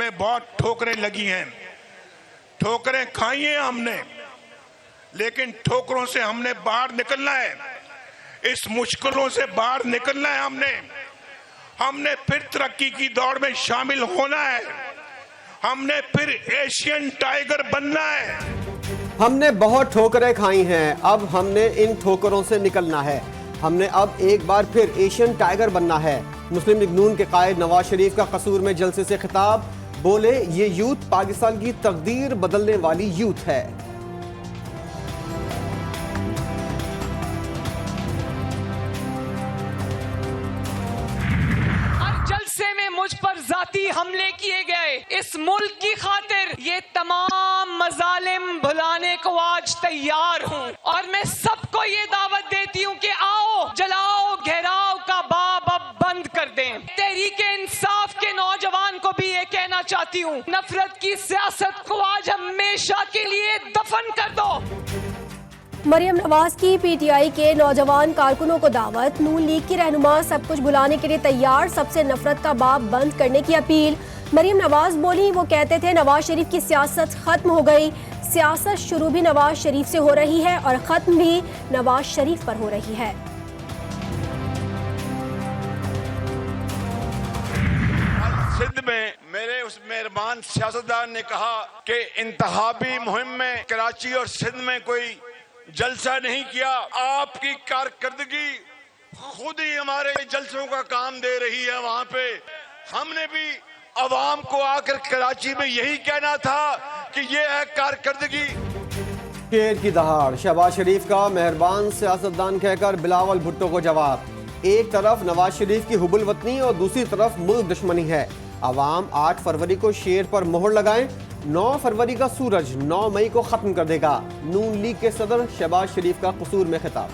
हमें बहुत ठोकरें लगी हैं, ठोकरें खाई हैं हमने, लेकिन ठोकरों से हमने बाहर निकलना है। इस मुश्किलों से बाहर निकलना है हमने फिर तरक्की की दौड़ में शामिल होना है। हमने फिर एशियन टाइगर बनना है। हमने बहुत ठोकरें खाई हैं, अब हमने इन ठोकरों से निकलना है। हमने अब एक बार फिर एशियन टाइगर बनना है। मुस्लिम लीग नून के कायद नवाज शरीफ का कसूर में जलसे से खिताब, बोले ये यूथ पाकिस्तान की तकदीर बदलने वाली यूथ है। जलसे में मुझ पर जाती हमले किए गए, इस मुल्क की खातिर ये तमाम मजालिम भुलाने को आज तैयार हूँ और मैं सबको ये दावत देती हूँ कि आओ जलाओ घेराव का बाब अब बंद कर दें। तहरीके इंसाफ के नौजवान को भी ये कहना चाहती हूँ, नफरत की सियासत को आज हमेशा के लिए दफन कर दो। मरियम नवाज की पीटीआई के नौजवान कारकुनों को दावत, नून लीग की रहनुमा सब कुछ भुलाने के लिए तैयार, सबसे नफरत का बाब बंद करने की अपील। मरियम नवाज बोली, वो कहते थे नवाज शरीफ की सियासत खत्म हो गई। सियासत शुरू भी नवाज शरीफ से हो रही है और खत्म भी नवाज शरीफ पर हो रही है। सिंध में मेरे उस मेहरबान सियासतदान ने कहा कि इंतखाबी मुहिम में कराची और सिंध में कोई जलसा नहीं किया। आपकी कारकर्दगी खुद ही हमारे जलसों का काम दे रही है। वहाँ पे हमने भी अवाम को आकर कराची में यही कहना था कि ये है कारकर्दगी। शेर की दहाड़, शहबाज शरीफ का मेहरबान सियासतदान कहकर बिलावल भुट्टो को जवाब। एक तरफ नवाज शरीफ की हुबुल वतनी और दूसरी तरफ मुल्क दुश्मनी है। अवाम 8 फरवरी को शेर पर मोहर लगाएं। 9 फरवरी का सूरज 9 मई को खत्म कर देगा। नून लीग के सदर शहबाज शरीफ का कसूर में खिताब।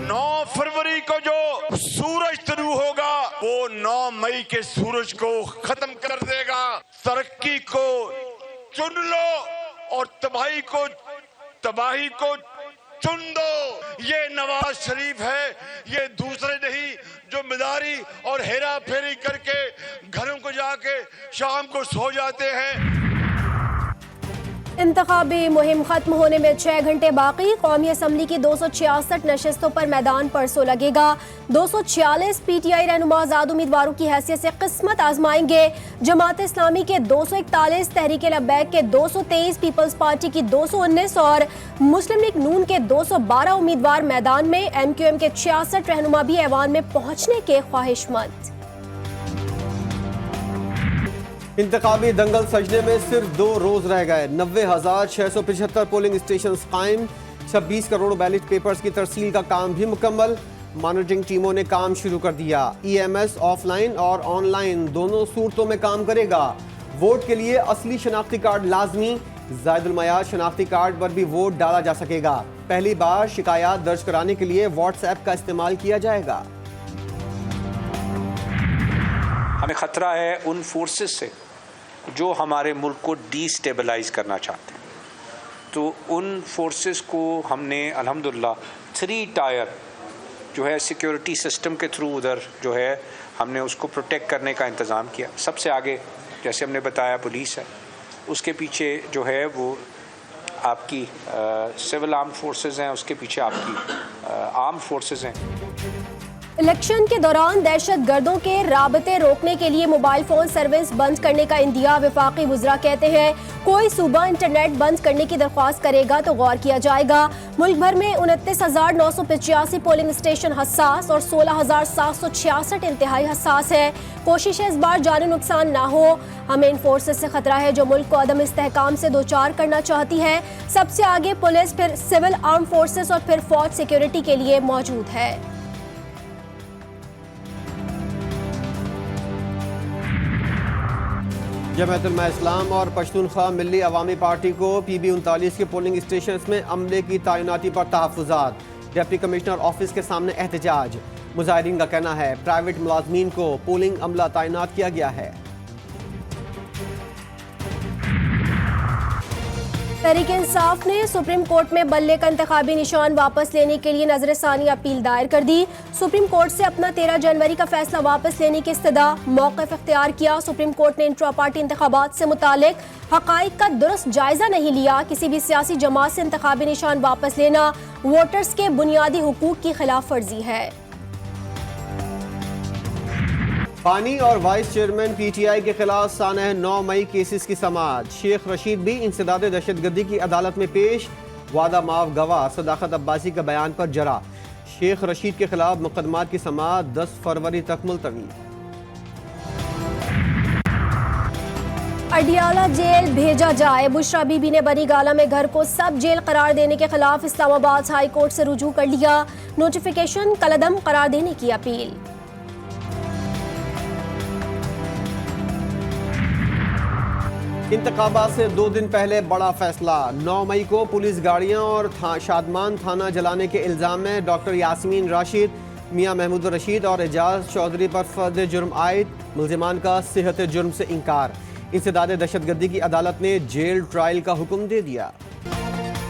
9 फरवरी को जो सूरज शुरू होगा वो 9 मई के सूरज को खत्म कर देगा। तरक्की को चुन लो और तबाही को चुन दो। ये नवाज शरीफ है, ये दूसरे नहीं जो मिदारी और हेरा फेरी करके घरों को जाके शाम को सो जाते हैं। इंतखाबी मुहिम खत्म होने में 6 घंटे बाकी। कौमी असम्बली की 266 नशस्तों पर मैदान परसों लगेगा। 246 पीटीआई रहनुमा आजाद उम्मीदवारों की हैसियत से किस्मत आजमाएंगे। जमात इस्लामी के 241, तहरीके लब्बैक के 223, पीपल्स पार्टी की 219 और मुस्लिम लीग नून के 212 उम्मीदवार मैदान में। MQM के 66 रहनुमा भी ऐवान में पहुंचने के ख्वाहिशमंद। इंतखाबी दंगल सजने में सिर्फ 2 रोज रह गए। 90,675 पोलिंग स्टेशन कायम। 26 करोड़ बैलेट पेपर्स की तरसील का काम भी मुकम्मल। मॉनिटरिंग टीमों ने काम शुरू कर दिया। EMS ऑफलाइन और ऑनलाइन दोनों सूरतों में काम करेगा। वोट के लिए असली शनाख्ती कार्ड लाजमी। ज़ायदुल मयार शनाख्ती कार्ड पर भी वोट डाला जा सकेगा। पहली बार शिकायत दर्ज कराने के लिए व्हाट्सएप का इस्तेमाल किया जाएगा। हमें खतरा है उन फोर्सेस से जो हमारे मुल्क को डीस्टेबलाइज करना चाहते हैं। तो उन फोर्सेस को हमने अल्हम्दुलिल्लाह 3 टायर जो है सिक्योरिटी सिस्टम के थ्रू उधर जो है हमने उसको प्रोटेक्ट करने का इंतज़ाम किया। सबसे आगे जैसे हमने बताया पुलिस है, उसके पीछे जो है वो आपकी सिविल आर्म फोर्सेस हैं, उसके पीछे आपकी आर्म फोर्सेस हैं। इलेक्शन के दौरान दहशत गर्दों के राबते रोकने के लिए मोबाइल फोन सर्विस बंद करने का इंदिया। वफाकी वज़रा कहते हैं कोई सूबा इंटरनेट बंद करने की दरख्वास्त करेगा तो गौर किया जाएगा। मुल्क भर में 29,985 पोलिंग स्टेशन हसास और 16,766 इंतहाई हसास है। कोशिश है इस बार जानी नुकसान ना हो। हमें इन फोर्सेस से खतरा है जो मुल्क को अदम इस्तेहकाम से दोचार करना चाहती है। सबसे आगे पुलिस, फिर सिविल आर्म फोर्सेस और फिर फौज सिक्योरिटी के लिए मौजूद है। जमात इस्लाम और पश्तूनख्वा मिली अवामी पार्टी को PB39 के पोलिंग स्टेशन में अमले की तैनाती पर तहफ़्फ़ुज़ात। डिप्टी कमिश्नर ऑफिस के सामने एहतजाज। मुजाहिरीन का कहना है प्राइवेट मुलाजमीन को पोलिंग अमला तैनात किया गया है। तहरीक इंसाफ ने सुप्रीम कोर्ट में बल्ले का इंतखाबी निशान वापस लेने के लिए नजरसानी अपील दायर कर दी। सुप्रीम कोर्ट से अपना 13 जनवरी का फैसला वापस लेने की इस्तदा मौक़िफ़ इख्तियार किया। सुप्रीम कोर्ट ने इंट्रा पार्टी इंतखाबात से मुतालिक हक़ाइक़ का दुरुस्त जायजा नहीं लिया। किसी भी सियासी जमात से इंतखाबी निशान वापस लेना वोटर्स के बुनियादी हुकूक की खिलाफ वर्जी है। पानी और वाइस चेयरमैन पीटीआई के खिलाफ सानह 9 मई केसेस की समाअत। शेख रशीद भी इंसदाद दहशतगर्दी की अदालत में पेश। वादा माफ गवाह सदाकत अब्बासी का बयान पर जरा। शेख रशीद के खिलाफ मुकदमात की समाअत 10 फरवरी तक मुलतवी। अडियाला जेल भेजा जाए। बुशरा बीबी ने बनी गाला में घर को सब जेल करार देने के खिलाफ इस्लामाबाद हाई कोर्ट से रुजू कर लिया। नोटिफिकेशन कलअदम करार देने की अपील। इंतखाबात से 2 दिन पहले बड़ा फैसला। 9 मई को पुलिस गाड़ियां और शादमान थाना जलाने के इल्जाम में डॉक्टर यास्मीन राशिद, मियां महमूद रशीद और एजाज चौधरी पर फर्द जुर्म आयद। मुल्जिमान का सेहत जुर्म से इनकार। इंसदाद दहशतगर्दी की अदालत ने जेल ट्रायल का हुक्म दे दिया।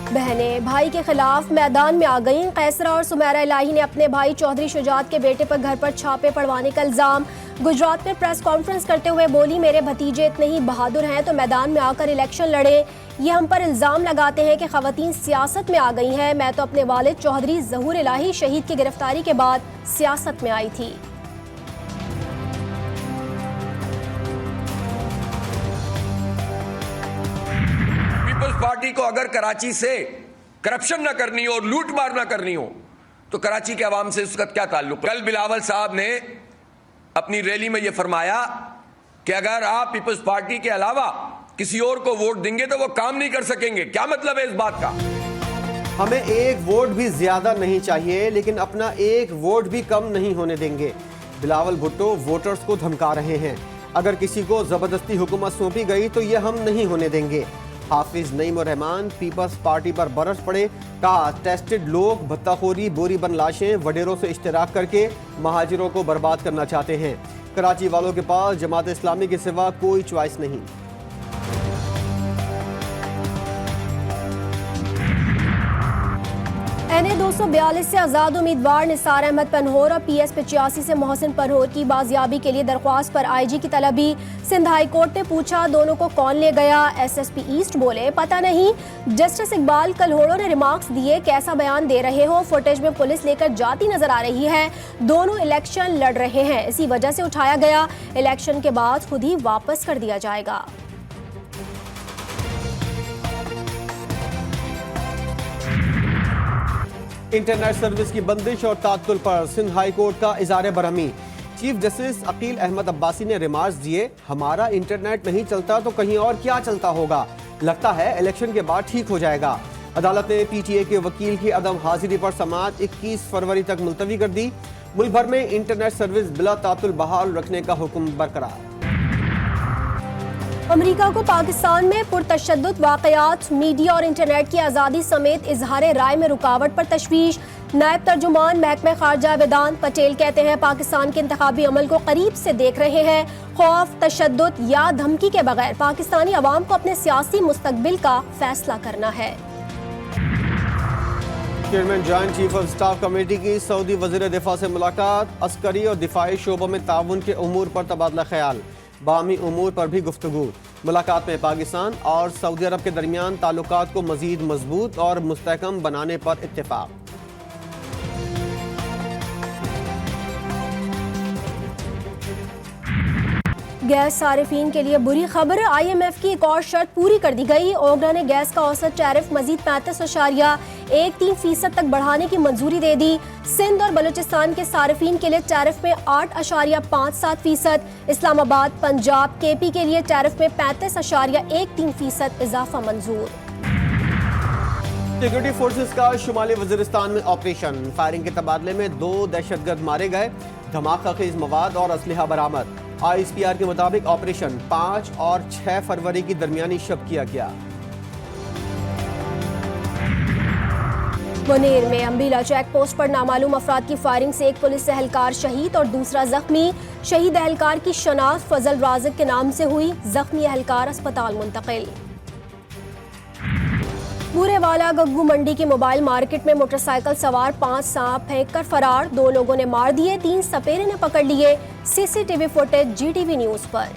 बहनें भाई के खिलाफ मैदान में आ गईं। कैसरा और सुमेरा इलाही ने अपने भाई चौधरी शुजात के बेटे पर घर पर छापे पड़वाने का इल्जाम। गुजरात में प्रेस कॉन्फ्रेंस करते हुए बोली, मेरे भतीजे इतने ही बहादुर हैं तो मैदान में आकर इलेक्शन लड़े। ये हम पर इल्जाम लगाते हैं कि खवातीन सियासत में आ गई हैं। मैं तो अपने वालिद चौधरी ज़हूर इलाही शहीद की गिरफ्तारी के बाद सियासत में आई थी। पीपल्स पार्टी को अगर कराची से करप्शन ना करनी हो और लूट मार ना करनी हो तो कराची के अवाम से उसका क्या ताल्लुक। कल बिलावल साहब ने अपनी रैली में यह फरमाया कि अगर आप पीपल्स पार्टी के अलावा किसी और को वोट देंगे तो वो काम नहीं कर सकेंगे। क्या मतलब है इस बात का? हमें एक वोट भी ज्यादा नहीं चाहिए, लेकिन अपना एक वोट भी कम नहीं होने देंगे। बिलावल भुट्टो वोटर्स को धमका रहे हैं। अगर किसी को जबरदस्ती हुकूमत सौंपी गई तो यह हम नहीं होने देंगे। हाफिज नईम और रहमान पीपल्स पार्टी पर बरस पड़े। कहा, टेस्टेड लोग भत्ताखोरी बोरी बन लाशें वडेरों से इश्तराक करके महाजिरों को बर्बाद करना चाहते हैं। कराची वालों के पास जमात इस्लामी के सिवा कोई चॉइस नहीं। NA 242 से आज़ाद उम्मीदवार निसार अहमद पनहोर और PS 85 से मोहसिन पनहोर की बाजियाबी के लिए दरख्वास्त पर IG की तलबी। सिंध हाई कोर्ट ने पूछा, दोनों को कौन ले गया? SSP ईस्ट बोले, पता नहीं। जस्टिस इकबाल कलहोड़ो ने रिमार्क्स दिए, कैसा बयान दे रहे हो? फुटेज में पुलिस लेकर जाती नजर आ रही है। दोनों इलेक्शन लड़ रहे हैं, इसी वजह से उठाया गया। इलेक्शन के बाद खुद ही वापस कर दिया जाएगा। इंटरनेट सर्विस की बंदिश और तात्तुल पर सिंध हाई कोर्ट का इज़हार बरहमी। चीफ जस्टिस अकील अहमद अब्बासी ने रिमार्क्स दिए, हमारा इंटरनेट नहीं चलता तो कहीं और क्या चलता होगा। लगता है इलेक्शन के बाद ठीक हो जाएगा। अदालत ने PTA के वकील की अदम हाजिरी पर समाअत 21 फरवरी तक मुलतवी कर दी। मुल्क भर में इंटरनेट सर्विस बिला तात्तुल बहाल रखने का हुक्म बरकरार। अमेरिका को पाकिस्तान में पुरतशद्दुद वाक़यात, मीडिया और इंटरनेट की आज़ादी समेत इजहार राय में रुकावट पर तशवीश। नायब तर्जुमान महकमा खारजा वेदांत पटेल कहते हैं, पाकिस्तान के इंतखाबी अमल को करीब से देख रहे हैं। खौफ, तशद्दुद या धमकी के बगैर पाकिस्तानी अवाम को अपने सियासी मुस्तकबिल का फैसला करना है। Chairman joint chief of staff committee की सऊदी वज़ीर दिफा से मुलाकात। अस्करी और दिफाई शोबों में ताउन के उमूर पर तबादला ख्याल। बामी उमूर पर भी गुफ्तगू। मुलाकात में पाकिस्तान और सऊदी अरब के दरमियान ताल्लुकात को मजीद मजबूत और मुस्तहकम बनाने पर इत्तेफाक। गैस सारिफीन के लिए बुरी खबर, IMF की एक और शर्त पूरी कर दी गई। ओगरा ने गैस का औसत टैरिफ मजीद 35.13% तक बढ़ाने की मंजूरी दे दी। सिंध और बलूचिस्तान के सारिफीन के लिए टैरिफ में 8.57%, इस्लामाबाद, पंजाब, KP के लिए टैरिफ में 35.13% इजाफा मंजूर। सिक्योरिटी फोर्सेस का शुमाली वजीरिस्तान में ऑपरेशन। फायरिंग के तबादले में 2 दहशतगर्द मारे गए। धमाका खेज मवाद और असलहा बरामद। ISPR के मुताबिक ऑपरेशन 5 और 6 फरवरी की दरमियानी शब किया गया। मुनेर में अम्बिला चेक पोस्ट पर नामालूम अफराद की फायरिंग से एक पुलिस एहलकार शहीद और दूसरा जख्मी। शहीद एहलकार की शनाख्त फजल राज़िक के नाम से हुई, जख्मी एहलकार अस्पताल मुंतकिल। बूरेवाला गग्गू मंडी की मोबाइल मार्केट में मोटरसाइकिल सवार 5 सांप फेंक कर फरार, 2 लोगों ने मार दिए, 3 सपेरे ने पकड़ लिए। सीसीटीवी फुटेज जीटीवी न्यूज पर।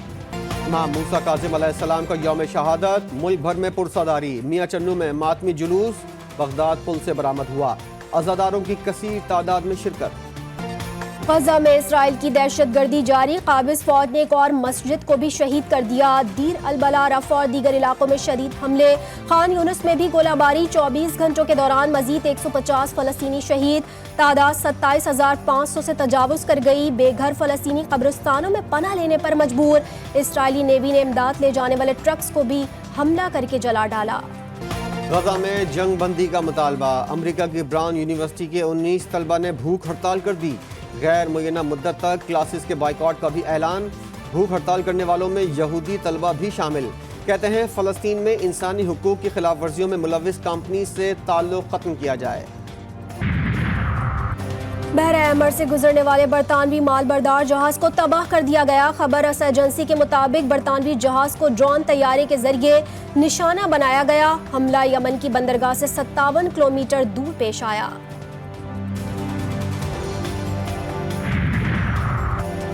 इमाम मूसा काज़िम अलैहिस्सलाम का यौम शहादत, मुल्क भर में पुरसादारी। मियां चन्नू में मातमी जुलूस बगदाद पुल से बरामद हुआ। अज़ादारों की कसीर तादाद में शिरकत। गजा में इसराइल की दहशतगर्दी जारी, काबिज फौज ने एक और मस्जिद को भी शहीद कर दिया। दीर अल-बला, रफा और दीगर इलाकों में शदीद हमले। खान यूनिस में भी गोलाबारी, 24 घंटों के दौरान मजीद 150 फलस्तीनी शहीद। तादाद 27,500 से तजावुज कर गई। बेघर फलस्तीनी कब्रिस्तानों में पनाह लेने पर मजबूर। इसराइली नेवी ने इमदाद ले जाने वाले ट्रक्स को भी हमला करके जला डाला। गजा में जंग बंदी का मुतालबा, अमरीका की ब्राउन यूनिवर्सिटी के 19 तलबा ने भूख हड़ताल कर दी। गैर मुय्यना मुद्दत तक क्लासेस के बाइकआउट का भी ऐलान। भूख हड़ताल करने वालों में यहूदी तलबा भी शामिल। कहते हैं फ़लस्तीन में इंसानी हुकूक की खिलाफ वर्जियों में मुलविस कंपनी से ताल्लुक़ ख़त्म किया जाए। बहरा अहमर से गुजरने वाले बरतानवी मालबरदार जहाज को तबाह कर दिया गया। खबर रसा एजेंसी के मुताबिक बरतानवी जहाज को ड्रोन तैयारे के जरिए निशाना बनाया गया। हमला यमन की बंदरगाह से 57 किलोमीटर दूर पेश आया।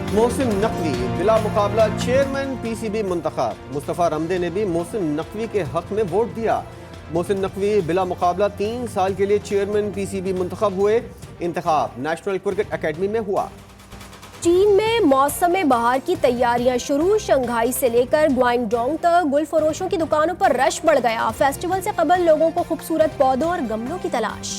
मोहसिन नकवी बिला मुकाबला चेयरमैन पीसीबी मुंतखब। मुस्तफ़ा रमदे ने भी मोहसिन नकवी के हक में वोट दिया। मोहसिन नकवी बिला मुकाबला 3 साल के लिए चेयरमैन पीसीबी मुंतखब हुए। इंतखाब नेशनल क्रिकेट एकेडमी में हुआ। चीन में मौसम बहार की तैयारियां शुरू, शंघाई से लेकर ग्वांगडोंग तक गुल फरोशों की दुकानों पर रश बढ़ गया। फेस्टिवल से कबल लोगों को खूबसूरत पौधों और गमलों की तलाश।